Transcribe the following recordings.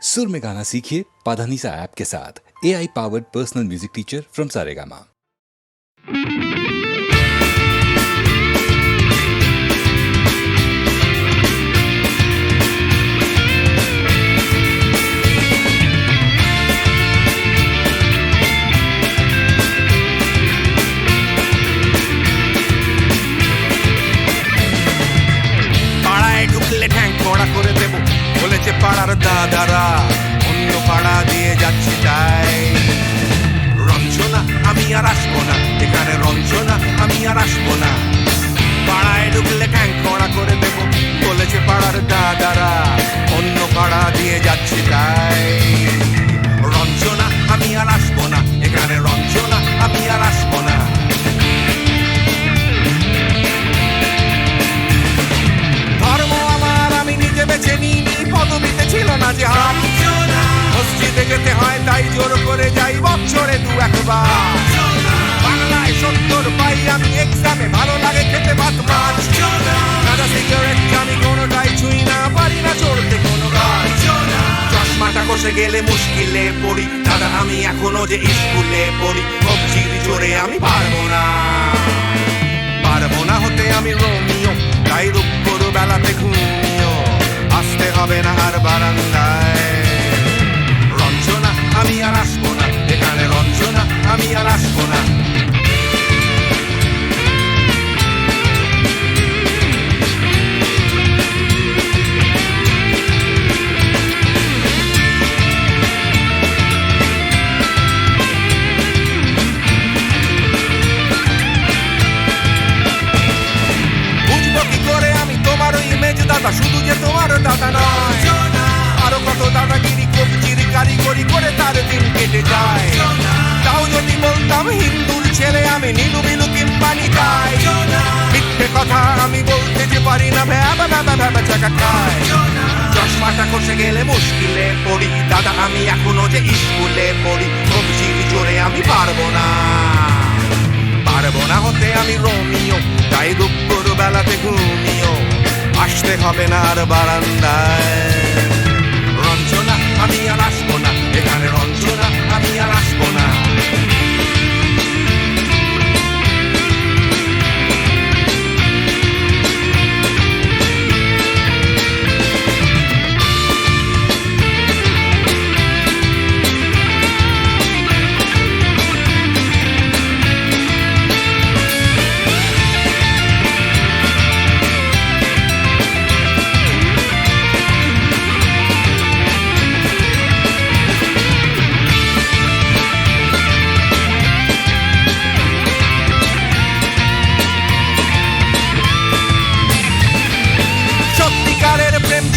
सुर में गाना सीखिए पाधानीसा ऐप के साथ। AI powered personal music teacher from Saregama. পাড়ায় ঢুকলে ঠ্যাং কড়া করে দেব বলেছে পাড়ার দাদারা, অন্য পাড়া দিয়ে যাচ্ছি তাই। রঞ্জনা আমি আর আসবো না, এখানে রঞ্জনা আমি আর আসবো না। পাড়ায় ঢুকলে ঠ্যাং কড়া করে দেব বলেছে পাড়ার দাদারা, অন্য পাড়া দিয়ে যাচ্ছি তাই। রঞ্জনা আমি আর আসবো না, এখানে রঞ্জনা আমি আর আসবো না। ধর্ম আমার আমি নিজে বেছে নিইনি, পদবিতে ছিল না যে হাত। মসজিদে যেতে হয় তাই জোর করে যাই বছরে দু একবার। বাংলায় 70 পাই আমি এক্সামে, ভালো লাগে খেতে ভাত মাছ। গাঁজা সিগারেট আমি কোনোটাই ছুঁই না, পারি না চড়তে কোনো গাছ। চশমাটা কষে গেলে মুশকিলে পড়ি, দাদা আমি এখনো যে স্কুলে পড়ি। কবজির জোরে আমি পারবো না, পারবো না হতে আমি রোমিও, তাই দুপুর বেলাতে ঘুমিও আসতে হবে না আর বারান্দায়। রঞ্জনা আমি আর আসবো না, এখানে রঞ্জনা আমি আর আসবো না। দাদা শুধু যে তোমার দাদা নয়, আরো কত দাদাগিরি কবজির কারিগরি করে তার দিন কেটে যায়। তাও যদি বলতাম হিন্দুর ছেলে আমি, নীলু বিলু কিংবা নিতাই। মিথ্যে কথা আমি বলতে যে পারি না, ভ্যাবা ভ্যাবা ভ্যাবা চাকা খায়। চশমাটা খসে গেলে মুশকিলে পড়ি, দাদা আমি এখনো যে স্কুলে পড়ি। কবজির জোরে আমি পারবো না, পারবো না হতে আমি রোমিও, তাই দুপুর বেলাতে ঘুমিও আসতে হবে না আর বারান্দায়। রঞ্জনা আমি আর আসবো না, এখানে রঞ্জনা আমি আর আসবো না।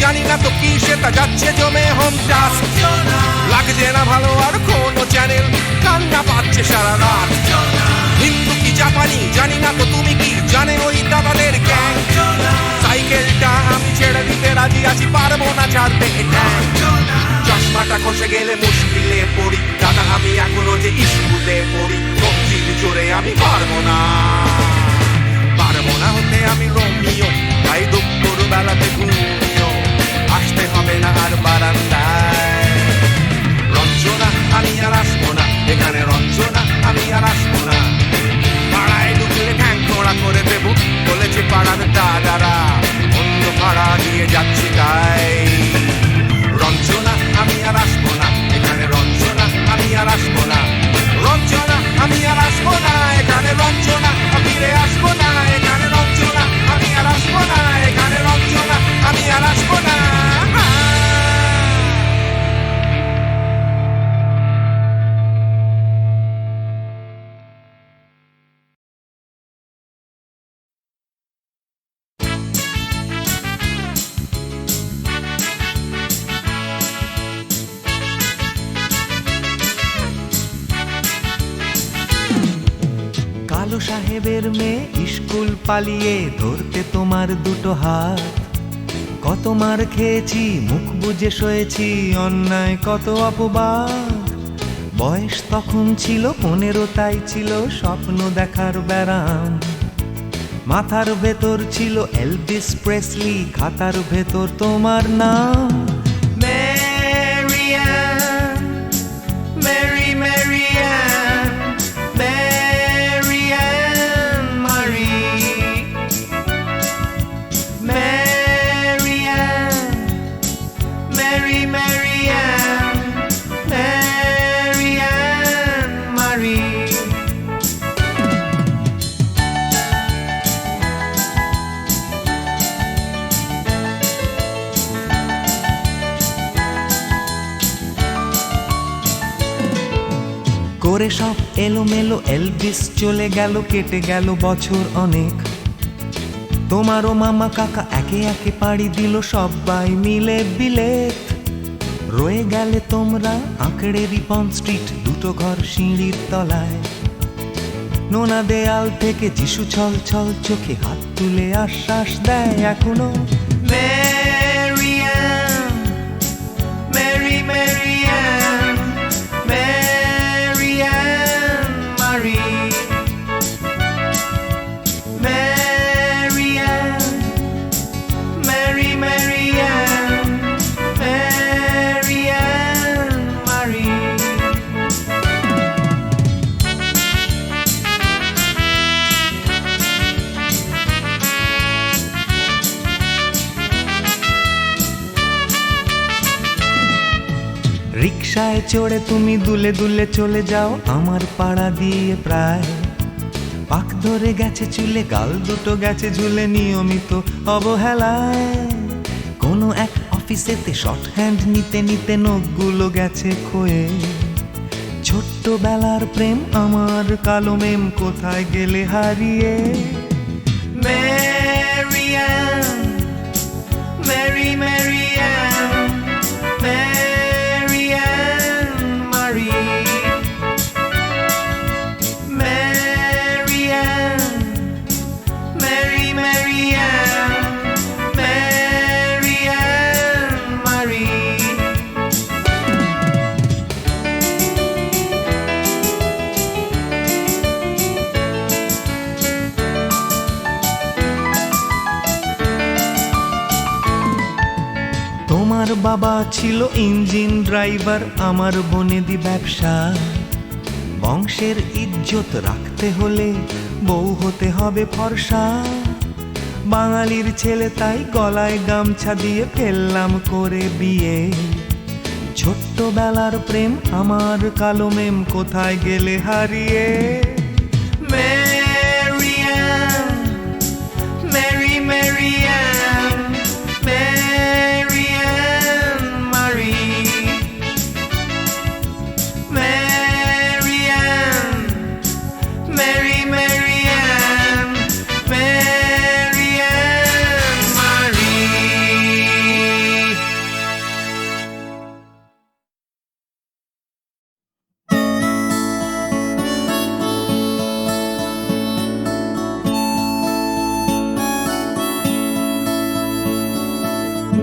জানি না তো কি সেটা যাচ্ছে জমে হোম টাস্ক। লাগছে না ভালো আর কোনো চ্যানেল, কান্না পাচ্ছে সারা রাত। হিন্দু কি জাপানি জানি না তো তুমি কি জানে ওই দাদাদের গ্যাং। সাইকেলটা আমি ছেড়ে দিতে রাজি আছি, পারবো না ছাড়তে গ্যাং। চশমাটা খসে গেলে মুশকিলে পড়ি, দাদা আমি এখনো যে স্কুলে পড়ি। কবজির জোরে আমি পারবো না, পারবো না হতে আমি রোমিও, তাই দুপুর বেলাতে ঘুমিও আসতে হবে না আর বারান্দায়। রঞ্জনা আমি আর আসবো না, এখানে রঞ্জনা আমি আর আসবো না। পাড়ায় ঢুকলে ঠ্যাং কড়া করে দেব বলেছে পাড়ার দাদারা, অন্য পাড়া দিয়ে যাচ্ছি তাই। রঞ্জনা আমি আর আসবো না, এখানে রঞ্জনা আমি আর আসবো না। রঞ্জনা আমি আর আসবো না, এখানে রঞ্জনা ফিরে আসবো না। এখানে রঞ্জনা আমি আর আসবো না, এখানে রঞ্জনা আমি আর আসবো না। কালো সাহেবের মেয়ে স্কুল পালিয়ে ধরতে তোমার দুটো হাত। কত মার খেয়েছি, মুখ বুজে সয়েছি, অন্যায় কত অপবাদ। বয়স তখন ছিল 15, তাই ছিল স্বপ্ন দেখার ব্যারাম। মাথার ভেতর ছিল এলভিস প্রেসলি, খাতার ভেতর তোমার নাম। মেরি করে সব এলোমেলো এলভিস চলে গেল, কেটে গেল বছর অনেক। তোমারও মামা কাকা একে একে পাড়ি দিল, সবাই মিলে বিলেত। রয়ে গেলে তোমরা আঁকড়ে রিপন স্ট্রিট, দুটো ঘর সিঁড়ির তলায়। নোনা দেয়াল থেকে যিশু ছল ছল চোখে হাত তুলে আশ্বাস দেয় এখনো, Mary Ann, Mary Mary Ann, Mary Ann Mary, Mary Ann, Mary Mary Ann, Mary Ann Mary. রিকশায় চড়ে তুমি দুলে দুলে চলে যাও আমার পাড়া দিয়ে প্রায়। পাক ধরে গেছে চুলে, গাল দুটো গেছে ঝুলে নিয়মিত অবহেলায়। কোনো এক অফিসেতে শর্ট হ্যান্ড নিতে নিতে নখগুলো গেছে ক্ষয়ে। ছোট্টবেলার প্রেম আমার কালো মেম কোথায় গেলে হারিয়ে। Mary Ann, Mary Mary Ann, Mary Ann Mary, Mary Ann, Mary Mary Ann, Mary Ann Mary. তোমার বাবা ছিল ইঞ্জিন ড্রাইভার, আমার বনেদি ব্যবসা। বংশের ইজ্জত রাখতে হলে বউ হতে হবে ফর্সা। বাঙালির ছেলে তাই গলায় গামছা দিয়ে ফেললাম করে বিয়ে। ছোট্টবেলার প্রেম আমার কালো মেম কোথায় গেলে হারিয়ে। Mary Ann, Mary Mary Ann, Mary Ann Mary, Mary Ann, Mary Mary Ann, Mary Ann Mary.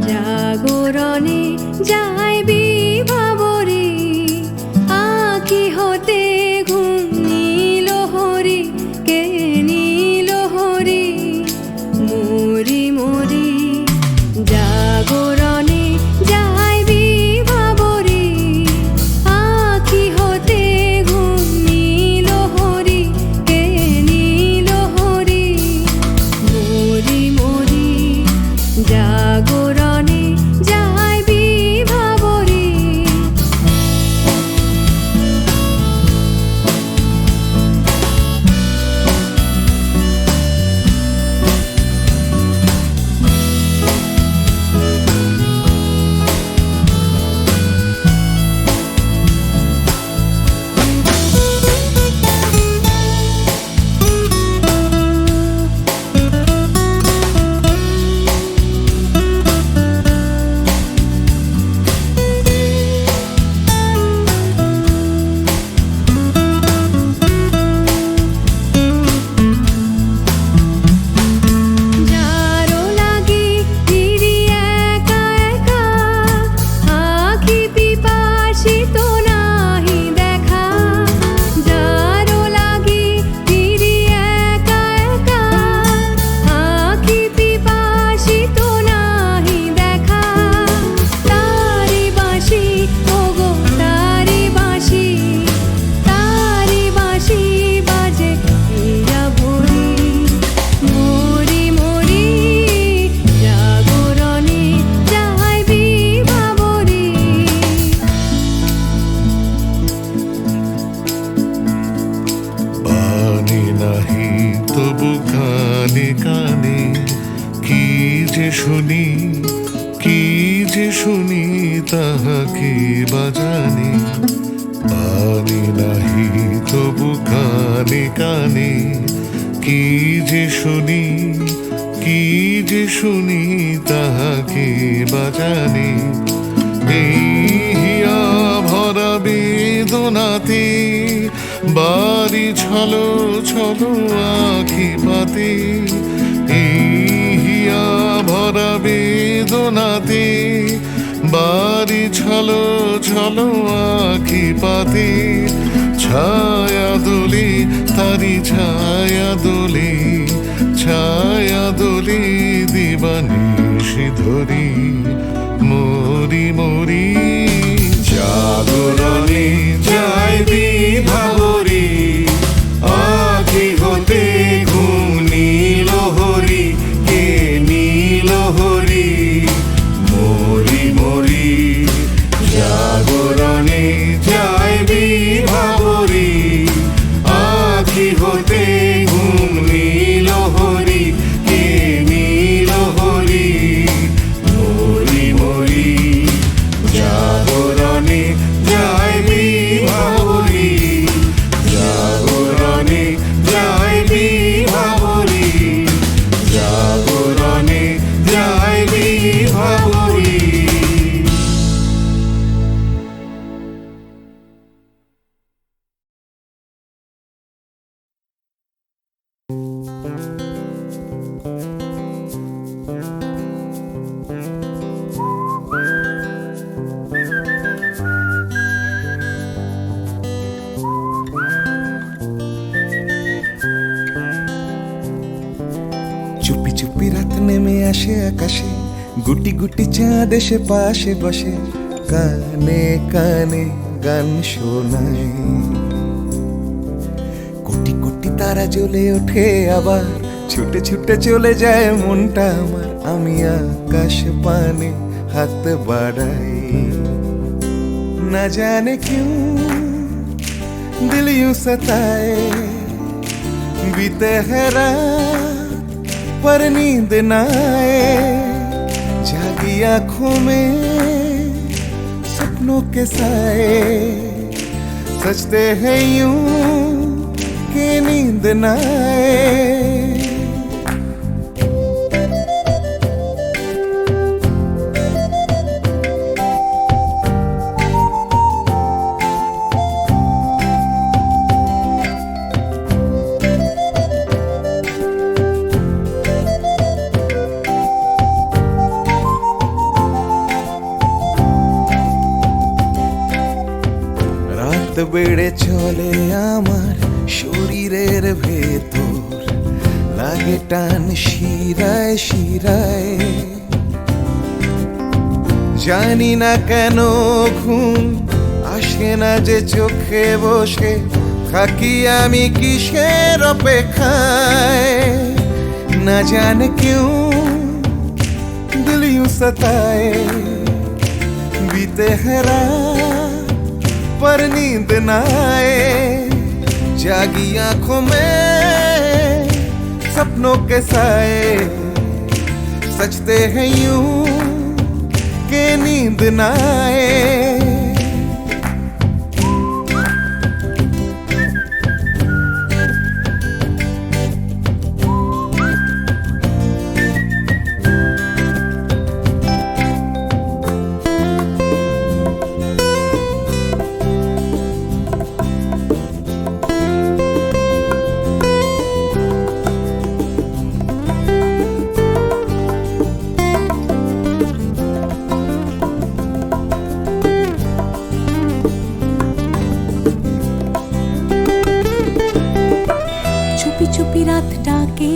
জাগরণে যাই বিভাবরে, আঁখি হতে ঘুম নীল হরি, কে নীল হরি মরি মরি। জাগরণে যাই বিভাবরে, আঁখি হতে ঘুম নীল হরি, কে নীল হরি মরি মরি। জাগরণে যাই বিভাবরে। যারো লাগি ফিরি একা একা, আঁখি পিপাসিত নাহি দেখা। যারো লাগি ফিরি একা একা, আঁখি পিপাসিত নাহি দেখা। তারি বাঁশি ওগো তারি বাঁশি, তারি বাঁশি বাজে হীরা ভরি মরি মরি। জাগরণে যাই বিভাবরে। বাণী নাহি তবু কানে কানে, কি যে শুনি, কি যে শুনি তাহা কি বাজানি। আনি নাহি তবু কানে কানে কি যে শুনি, কি যে শুনি তাহাকে বাজানে। এই হিয়া ভরা বেদনাতে বাড়ি ছলো ছলো আখি পাতে। এই হিয়া ভরা বেদনাতে বাড়ি ছলো ছলো আখি পাতে। ছায়া দোলে তারি ছায়া দোলে, ছায়া দোলে দিবানিশি ধরি মরি মরি। জাগরণে যায় বিভাবরী আখি হতে ঘুম নীল হরি, কে নীল হরি মরি মরি। জাগরণে যায় বিভাবরী আখি হতে ঘুম নীল হরি, কে নীল হরি মরি মরি। জাগরণে যায় বিভাবরী, জাগরণে যায় বিভাবরী, জাগরণে যায় বিভাবরী। চুপি চুপি রাত নেমে আসে আকাশে, গুটি গুটি চাঁদ এসে পাশে বসে, কানে কানে গান শোনায়। কোটি কোটি তারা জ্বলে ওঠে আবার, ছুটে ছুটে চলে যায় মনটা আমার। আমি আকাশ পানে হাত বাড়াই, না জানে क्यों दिल यूं सताए। बीते है रात पर नींद न आए, जागी आंखों में सपनों के साए। सजते हैं यूं कि नींद न आए। রাত বেড়ে চলে আমার শরীরের ভেতর, লাগে টান শিরায় শিরায়। জানি না কেন ঘুম আসে না যে চোখে বসে থাকি আমি কিসের অপেক্ষায়। না জানে क्यों दिल यूं सताए। बीते है रात पर नींद न आए, जागी आंखों में सपनों के साए। सजते हैं यूं कि नींद न आए। চুপি চুপি রাত ডাকে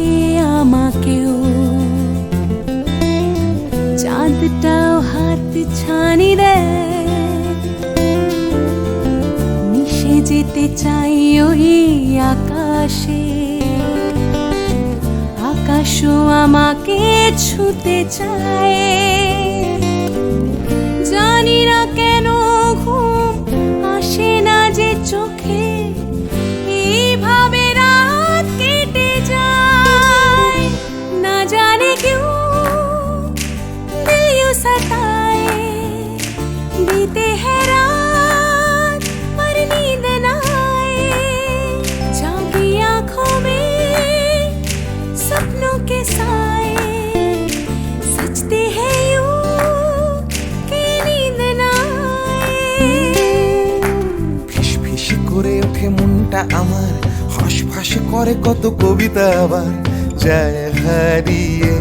আমাকেও, চাঁদটাও হাত ছানি দেয়। মিশে যেতে চাই ওই আকাশে, আকাশও আমাকে ছুতে চায়। জানি না কেন ঘুম আসে না যে চোখে, এইভাবে রাত কেটে যায়। না জানে क्यों दिल यूं सताए। बीते है रात पर মনটা আমার হাঁসফাঁস করে কত কবিতা আবার যায় হারিয়ে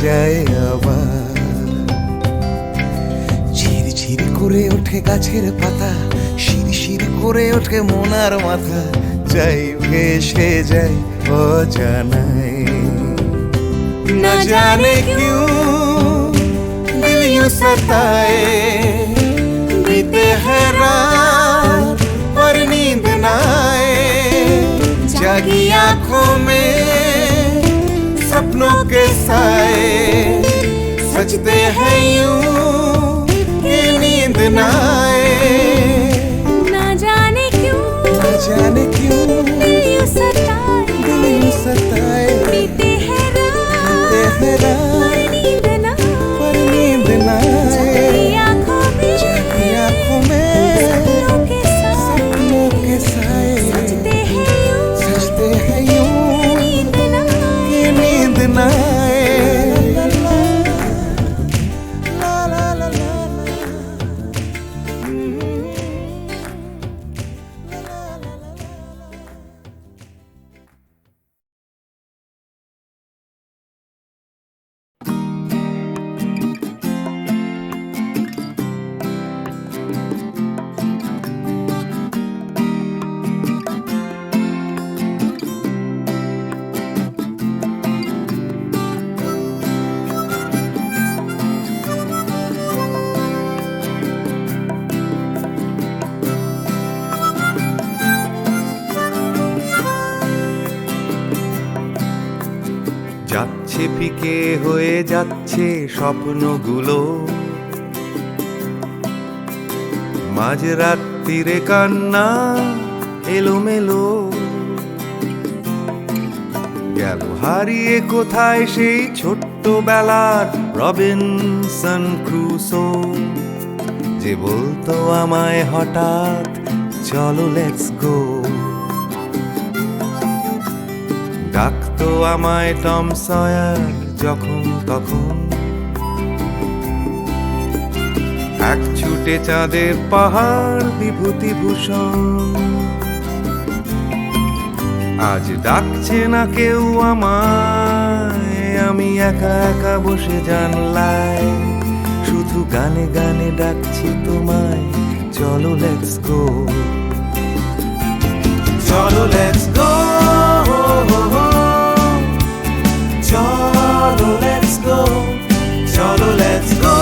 যায় আবার ঝিরঝির করে ওঠে গাছের পাতা শিরশির করে ওঠে মনার মাথা যাই ভেসে যাই অজানায় না জানে क्यों दिल यूं सताए बीते है रात पर नींद ना आए जागी आंखों में सपनों के साए सजते हैं यूं कि नींद ना आए ना जाने क्यों न जाने क्यों दिल यूं सताए दिल यूं सताए बीते हैं बीते रात हैं पर नींद ना पर नींद ना आए जागी आंखों में जागी आंखों में सपनों के सपनों के साए साए सजते हैं यूं सजते हैं यूं नींद ना कि नींद ना आए ला ला ला ला যাচ্ছে ফিকে হয়ে যাচ্ছে স্বপ্নগুলো মাঝরাত্রিরে কান্না এলোমেলো গেল হারিয়ে কোথায় সেই ছোট্টবেলার রবিনসন ক্রুসো যে বলতো আমায় হঠাৎ চলো লেটস গো ডাকতো আমায় টম সয়ার যখন তখন এক ছুটে চাঁদের পাহাড় বিভূতিভূষণ আজ ডাকছে না কেউ আমায় আমি একা একা বসে জানলায় শুধু গানে গানে ডাকছি তোমায় চলো লেটস গো চলো লেটস গো চলো লেটস গো চলো লেটস গো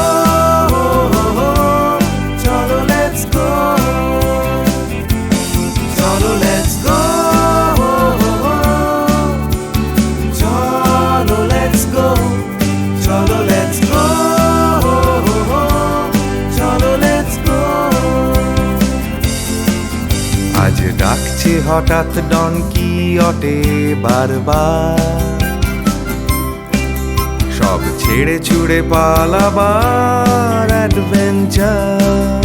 চলো লেটস গো চলো লেটস গো চলো লেটস গো চলো লেটস গো চলো লেটস গো আজ ডাকছে হঠাৎ ডন কিয়টে বারবার সব ছেড়ে ছুড়ে পালাবার অ্যাডভেঞ্চার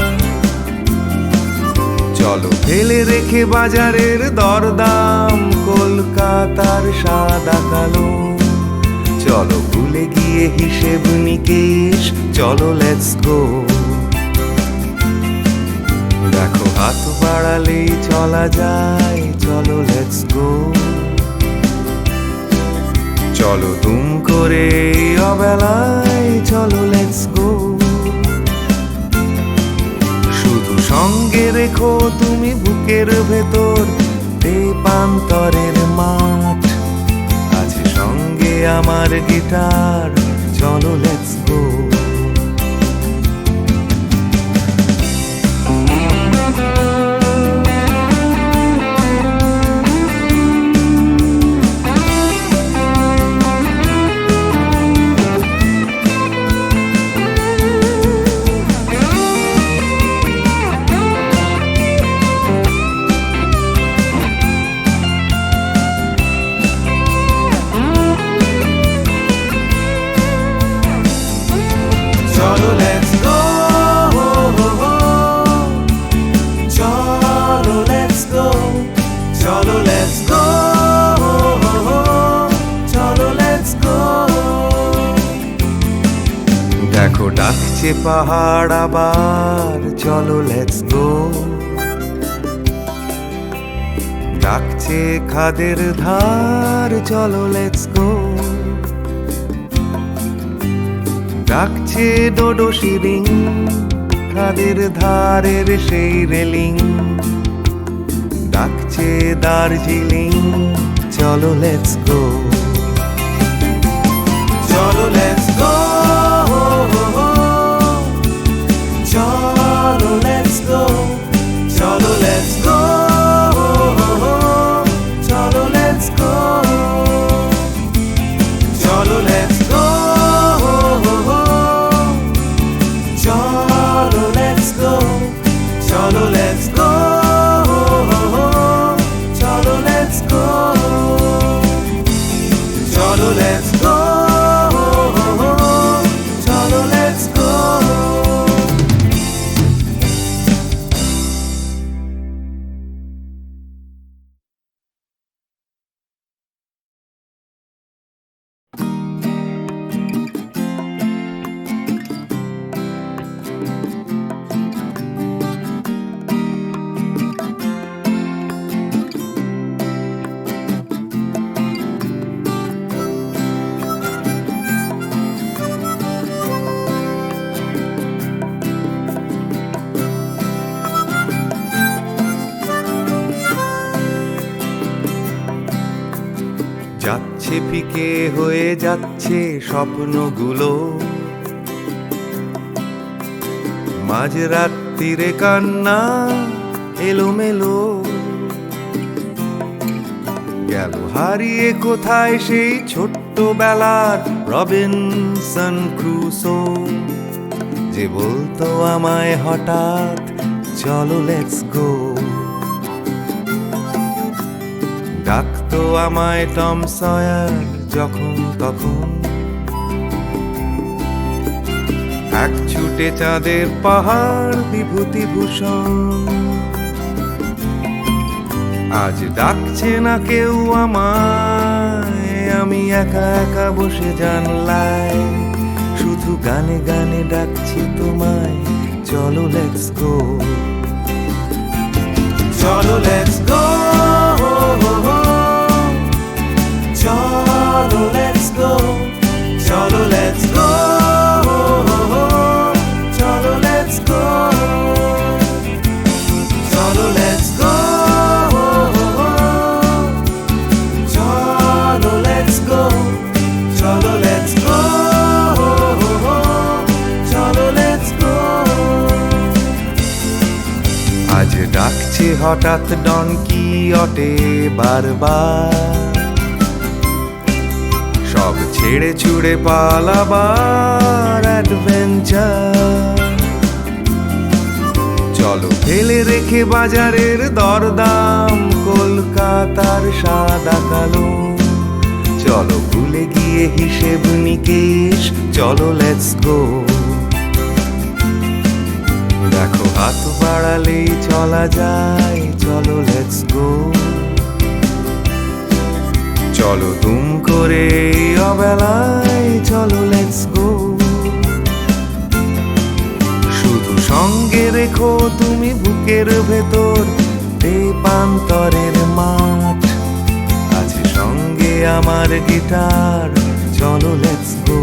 চলো ফেলে রেখে বাজারের দরদাম কলকাতার সাদা কালো চলো ভুলে গিয়ে হিসেব নিকেশ চলো লেটস গো দেখো হাত বাড়ালেই চলা যায় চলো লেটস গো চলো দুম করে এই অবেলায় চলো লেটস গো শুধু সঙ্গে রেখো তুমি বুকের ভেতর দেবান্তরের মাঠ আছে সঙ্গে আমার গিটার চলো লেটস গো চলো লেটস গো চলো লেটস গো চলো লেটস গো চলো লেটস গো দেখো ডাকছে পাহাড় আবার চলো লেটস গো ডাকছে খাদের ধার, চলো লেটস গো। ডাকছে ডোডো শিরিং, খাদের ধারের সেই রেলিং। ডাকছে দার্জিলিং, চলো লেটস গো। চলো লেটস গো, চলো লেটস গো, চলো লেটস গো, চলো লেটস গো, চলো লেটস গো, চলো লেটস গো, চলো লেটস গো, চলো লেটস গো, চলো লেটস গো, চলো লেটস গো। যাচ্ছে ফিকে হয়ে যাচ্ছে স্বপ্নগুলো, মাঝরাত্রিরে কান্না এলোমেলো। গেল হারিয়ে কোথায় সেই ছোট্টবেলার রবিনসন ক্রুসো, যে বলতো আমায় হঠাৎ চলো লেটস গো। ডাকতো আমায় টম সয়ার যখন তখন, এক ছুটে চাঁদের পাহাড় বিভূতিভূষণ। আজ ডাকছে না কেউ আমায়, আমি একা একা বসে জানলায়, শুধু গানে গানে ডাকছি তোমায়, চলো লেটস গো। চলো লেটস গো, চলো লেটস গো, চলো লেটস গো, চলো লেটস গো, চলো লেটস গো, চলো লেটস গো, চলো লেটস গো, চলো লেটস গো। আজ ডাকছে হঠাৎ ডন কিহটে বারবার, সব ছেড়ে ছুড়ে পালাবার অ্যাডভেঞ্চার। চলো ফেলে রেখে বাজারের দরদাম, কলকাতার সাদা কালো। চলো ভুলে গিয়ে হিসেব নিকেশ, চলো লেটস গো। দেখো হাত বাড়ালেই চলা যায়, চলো লেটস গো। চলো দুম করে অবেলায়, চলো লেটস গো। শুধু সঙ্গে রেখো তুমি বুকের ভেতর দেবান্তরের মাঠ, আছে সঙ্গে আমার গিটার, চলো লেটস গো।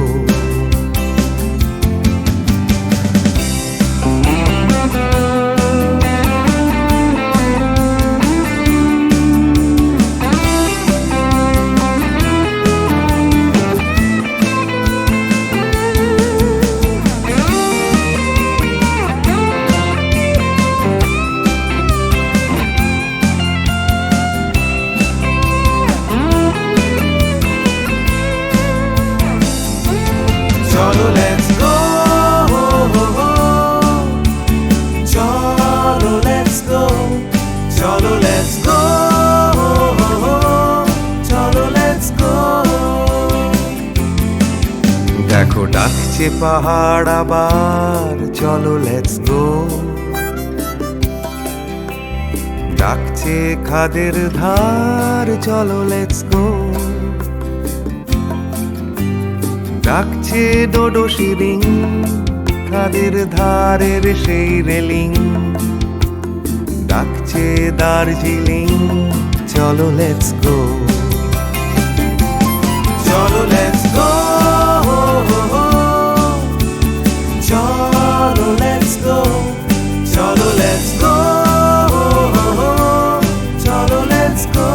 চলো লেটস গো, চলো লেটস গো, চলো লেটস গো, চলো লেটস গো। দেখো ডাকছে পাহাড় আবার, চলো লেটস গো। ডাকছে খাদের ধার, চলো লেটস গো। ডাকছে ডোডো শিরিং, খাদের ধারের সেই রেলিং। ডাকছে দার্জিলিং, চলো লেটস গো, চলো লেটস গো, চলো লেটস গো, চলো লেটস গো, চলো লেটস গো,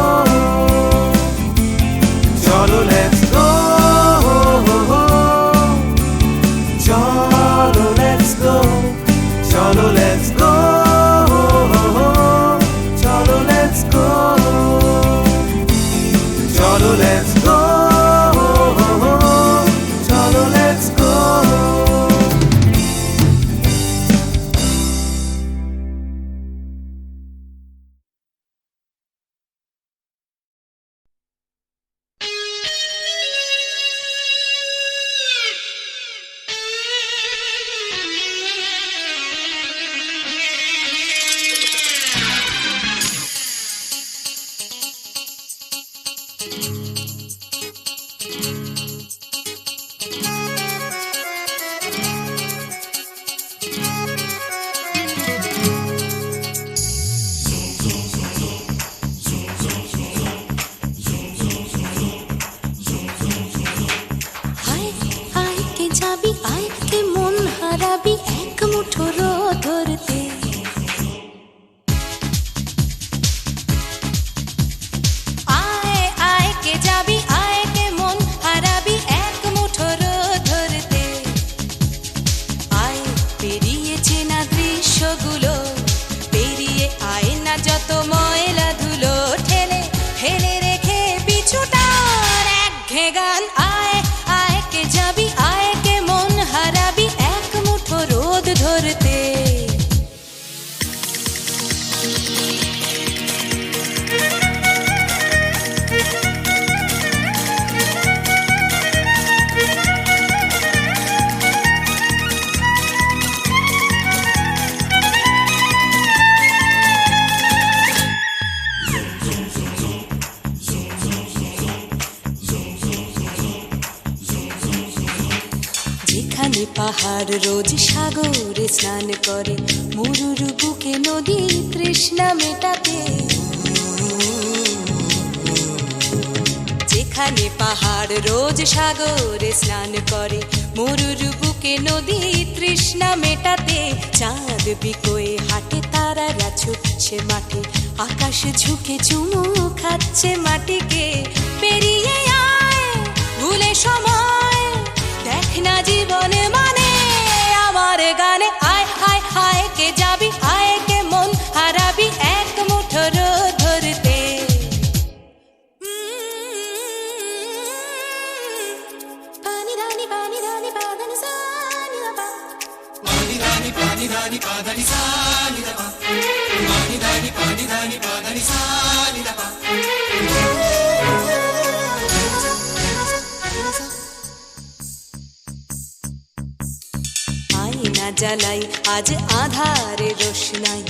চলো লেটস গো, চলো লেটস গো, চলো লেটস গো, চলো লেটস গো, চলো লেটস গো, চলো লেটস গো। আয় আয় কে যাবি, আয় কে মন হারাবি এক মুঠো রোদ ধরতে। আয় আয় কে যাবি, আয় কে মন হারাবি এক মুঠো রোদ ধরতে। আয় পেরিয়ে চেনা দৃশ্যগুলো, পেরিয়ে আয় না যত ময়লা ধুলো, ঠেলে ফেলে রেখে পিছুটার একঘে গান। আয় আয় কে যাবি, আয় কে মন হারাবি এক মুঠো রোদ ধরতে। যেখানে পাহাড় রোজ সাগরে স্নান করে, মরুর বুকে নদী তৃষ্ণা মেটাতে। যেখানে পাহাড় রোজ সাগরে স্নান করে, মরুর বুকে নদী তৃষ্ণা মেটাতে। চাঁদ বিকোয়ে হাটে, তারারা ছুটছে মাঠে, আকাশ ঝুঁকে চুমু খাচ্ছে মাটিকে। পেরিয়ে আয় ভুলে সময়, দেখ না জীবনে মানে আমার গানে। আয় আয় আয় কে যাবি, আয় কে মন হারাবি এক মুঠো রোদ ধরতে। পানি রানি পাদানি সানি বাবা, পানি রানি পাদানি সানি বাবা, পানি রানি পাদানি সানি বাবা। আয়না জ্বালাই আজ আধারে রোশনাই,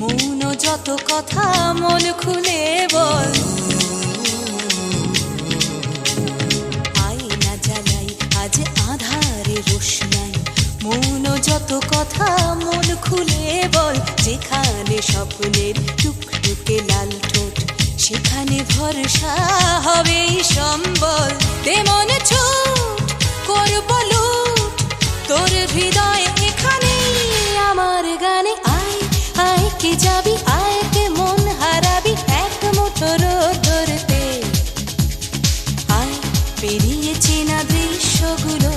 মৌন যত কথা মন খুলে বল। আয়না জ্বালাই আজ আধারে রোশনাই, মৌন যত কথা মন খুলে বল। যেখানে স্বপ্নের টুকটুকে লাল ঠোঁট, সেখানে ভরসা হবে সম্বল। তেমন ছুট করব লুট, তোর হৃদয় এখানে আমার গানে। আয় আয় কে যাবি, আয় কে মন হারাবি এক মুঠো রোদ ধরতে। আয় পেরিয়ে চেনা দৃশ্যগুলো,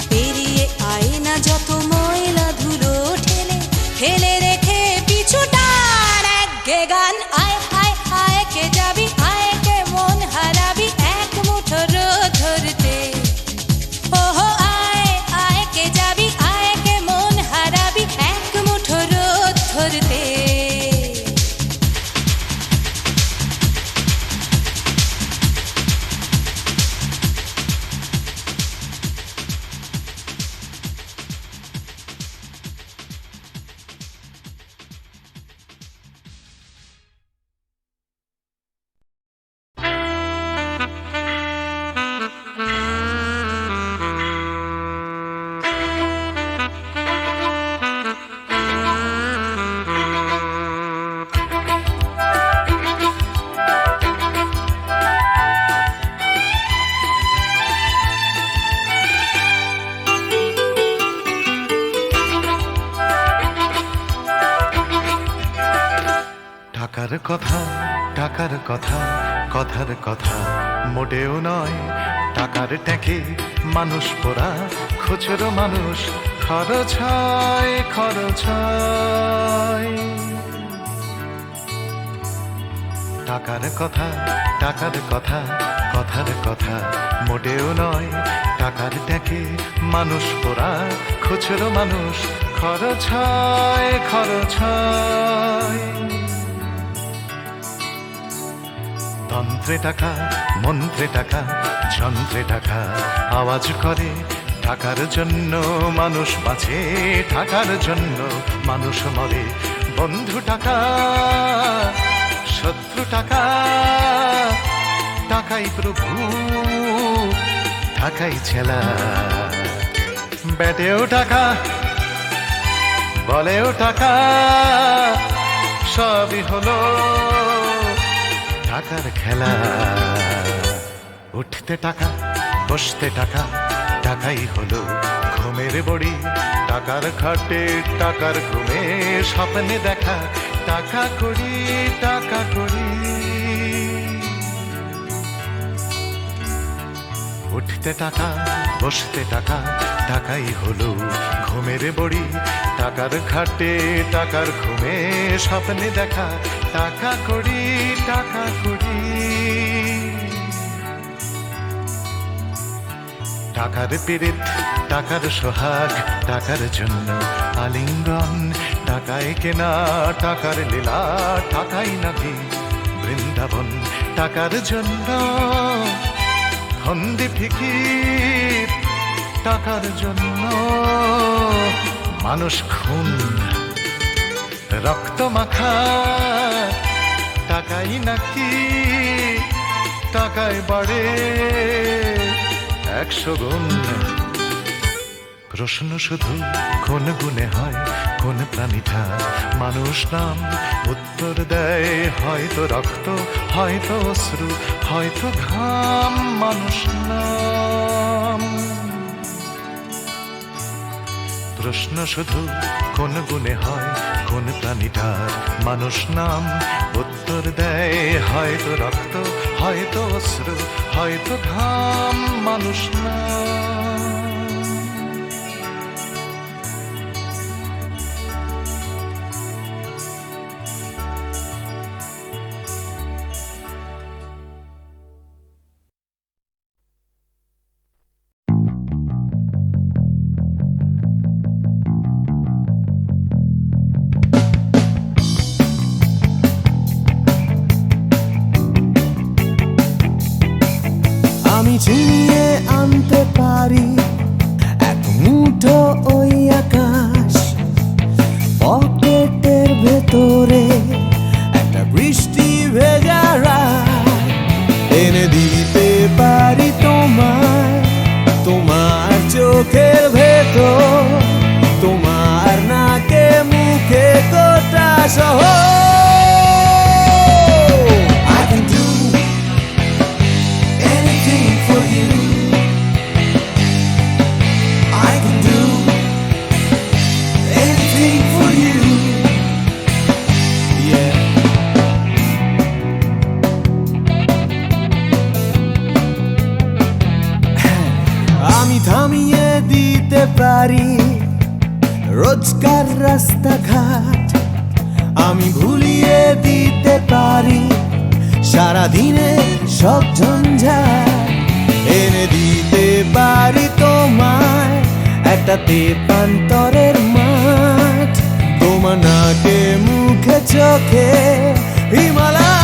পেরিয়ে আয় না যত ময়লা ধুলো, ঠেলে ফেলে রেখে পিছুটার একঘে গান। আয় আয় আয় কে যাবি, আয় কে মন হারাবি এক মুঠো রোদ ধরতে। ওহো আয় আয় কে যাবি, আয় কে মন হারাবি এক মুঠো রোদ ধরতে। টাকার কথা টাকার কথা কথার কথা মোটেও নয়, টাকার ট্যাঁকে মানুষ পোড়া খুচরো মানুষ খরচ হয় খরচ হয়। টাকার কথা টাকার কথা কথার কথা মোটেও নয়, টাকার ট্যাঁকে মানুষ পোড়া খুচরো মানুষ খরচ হয় খরচ হয়। তন্ত্রে টাকা মন্ত্রে টাকা যন্ত্রে টাকা আওয়াজ করে, টাকার জন্য মানুষ বাঁচে, টাকার জন্য মানুষ মরে। বন্ধু টাকা শত্রু টাকা, টাকাই প্রভু টাকাই ছেলা। ব্যাটেও টাকা বলেও টাকা, সবই হলো টাকার খেলা। উঠতে টাকা বসতে টাকা, টাকাই হলো ঘুমের বড়ি। টাকার খাটে টাকার ঘুমে স্বপ্নে দেখা, টাকা করি টাকা করি। উঠতে টাকা বসতে টাকা, টাকাই হলো ঘুমের বড়ি। টাকার খাটে টাকার ঘুমে স্বপ্নে দেখা, টাকা করি টাকা করি। টাকার পীড়িত টাকার সোহাগ, টাকার জন্য আলিঙ্গন। টাকায় কেনা টাকার লীলা, টাকাই নাকি বৃন্দাবন। টাকার জন্য ফন্দি ফিকির, টাকার জন্য মানুষ খুন রক্ত মাখা। টাকাই নাকি টাকায় বাড়ে 100 গুণ। প্রশ্ন শুধু কোন গুণে হয়, কোন প্রাণীটা মানুষ নাম? উত্তর দেয় হয়তো রক্ত, হয়তো অশ্রু, হয়তো ঘাম। মানুষ নাম। প্রশ্ন শুধু কোন গুণে হয়, কোন প্রাণীটার মানুষ নাম? উত্তর দেয় হয়তো রক্ত, হয়তো অশ্রু, হয়তো ঘাম। মানুষ নাম। আমি ছিনিয়ে আনতে পারি এক মুঠো ওই আকাশ, পকেটের ভেতরে একটা বৃষ্টি ভেজা রাত। এনে দিতে পারি তোমায় তোমার চোখের ভেতর, তোমার নাকে মুখে গোটা শহর। থামিয়ে দিতে পারি রোজকার রাস্তাঘাট, আমি ভুলিয়ে দিতে পারি সারাদিনে সব ঝঞ্ঝাট। এনে দিতে পারি তোমায় একটা তেপান্তরের মাঠ, তোমার নাকে মুখে চোখে হিমালয়।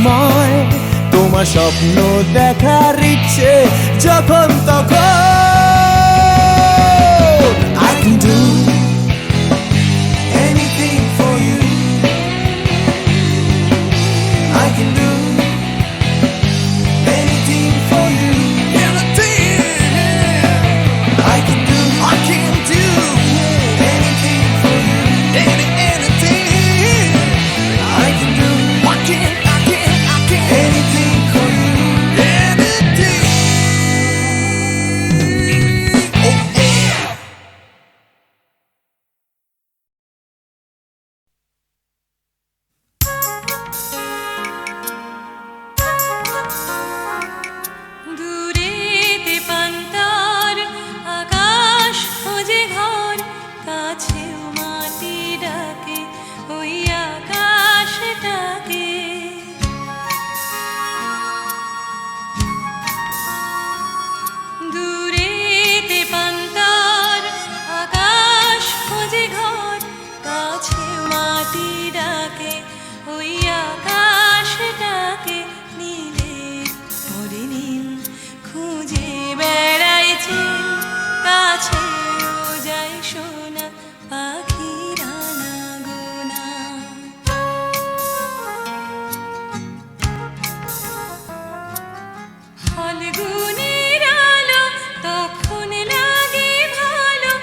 সময় তোমার স্বপ্ন দেখার ইচ্ছে যখন তখন I can do anything for you. I can do anything for you. I can do anything for you. Anything. I can do anything for you. দূরেতে পান্তার আকাশ খোঁজে ঘর, কাছেও মাটি ডাকে ওই আকাশটাকে। দূরেতে পান্তার আকাশ খোঁজে ঘর, কাছেও মাটি ডাকে ওই আকাশটাকে। নীলের পরে নীল খুঁজে বেড়াইছে, কাছেও যায় সোনা পাখিরা না গোনা। ফাল্গুনের আলো তখন লাগে ভালো,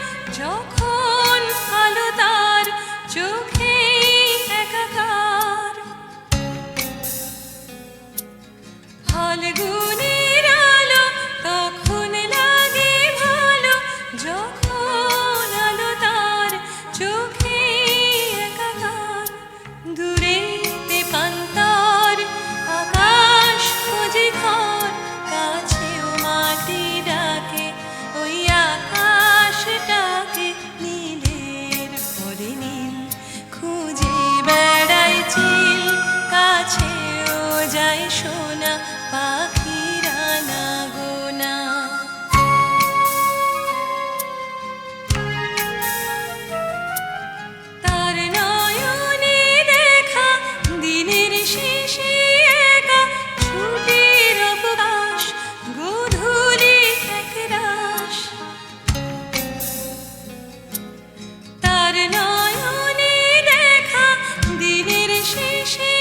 যখন আলো তার চোখে একাকার। ফাল্গুনের আলো তখন লাগে ভালো, যখন আলো তার চোখে একাকার। দূরেতে পান্তার আকাশ খোঁজে ঘর, কাছেও মাটি ডাকে ওই আকাশটাকে। নীলের পরে নীল খুঁজে বেড়ায় চিল, কাছেও যায় সোনা পাখিরা না গোনা। তার নয়নে দেখা দিনের শেষে একা ছুটির অবকাশ, গোধূলি একরাশ। তার নয়নে দেখা দিনের শেষে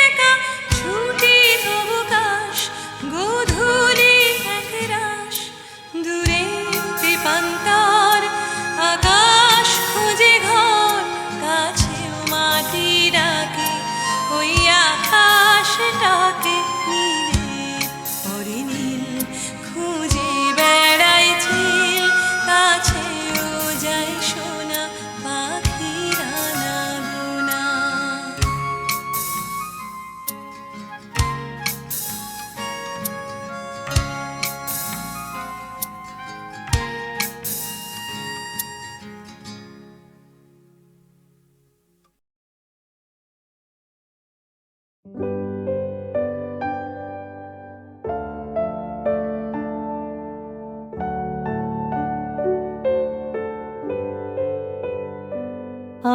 একা ছুটির অবকাশ, গোধূলি একরাশ। দূরেতে পান্তার আকাশ খোঁজে ঘর, কাছেও মাটি ডাকে ওই আকাশটাকে। নীলের পরে নীল খুঁজে বেড়ায় চিল, কাছেও যায় সোনা পাখিরা না গোনা।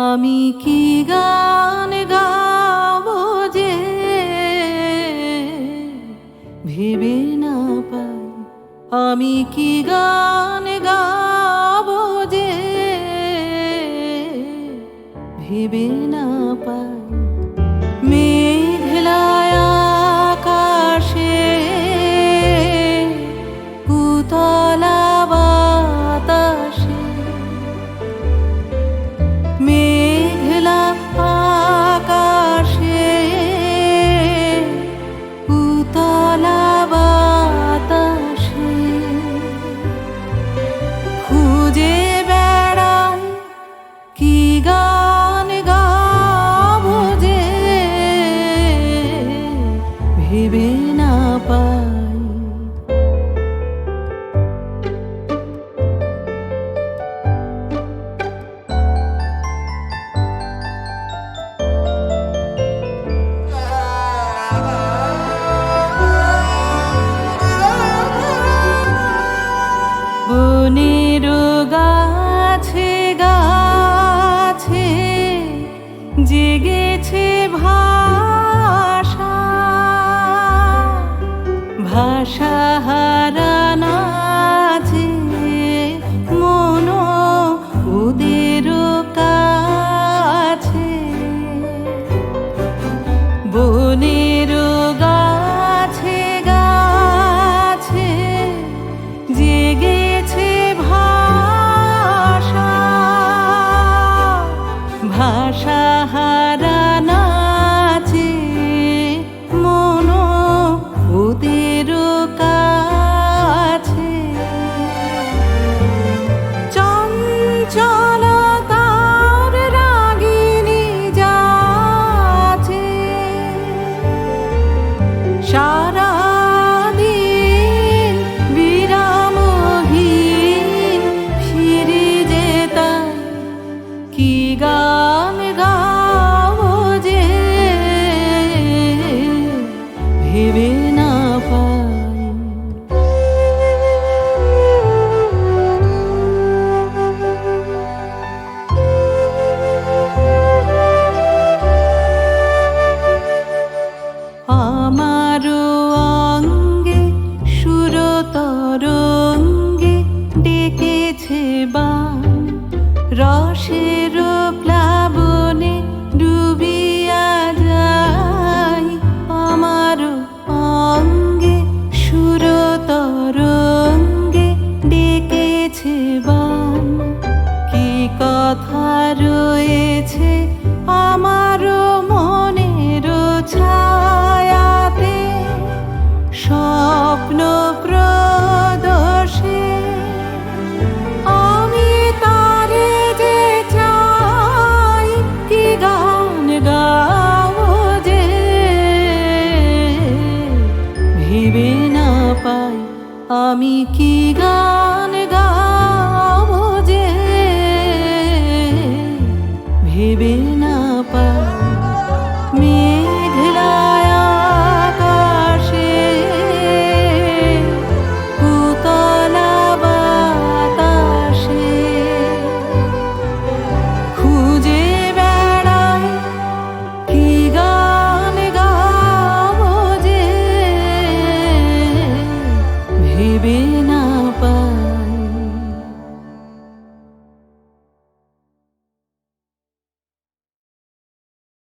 আমি কি গান গাবো যে ভেবে না পাই, আমি কি গান গাবো যে ভেবে না পাই। মেঘলা আকাশে উতলা বাতাসে, মেঘলা আকাশে উতলা বাতাসে খুঁজে বেড়াই কি গান গাবো ভাষা হারানো আছে মন ওদের কাছে বনের গাছে গাছে জেগেছে ভাষা ভাষা হারানো আছে মন ওদের কাছে চঞ্চলতার রাগিনী যাচ্ছে সারাদিন বিরামহীন ফিরে যেতাম কি গান গাবো যে ভেবে না পাই আমারও অঙ্গে সুরতরঙ্গে ডেকেছে বান রসের প্লাবনে ডুবিয়া যায় আমারও অঙ্গে সুরতরঙ্গে ডেকেছে বান কি কথা রয়েছে আমারও মনের ছায়াতে স্বপ্ন প্রদোষে আমি তারে যে চাই কি গান গাবো যে ভেবে না পাই আমি কি গান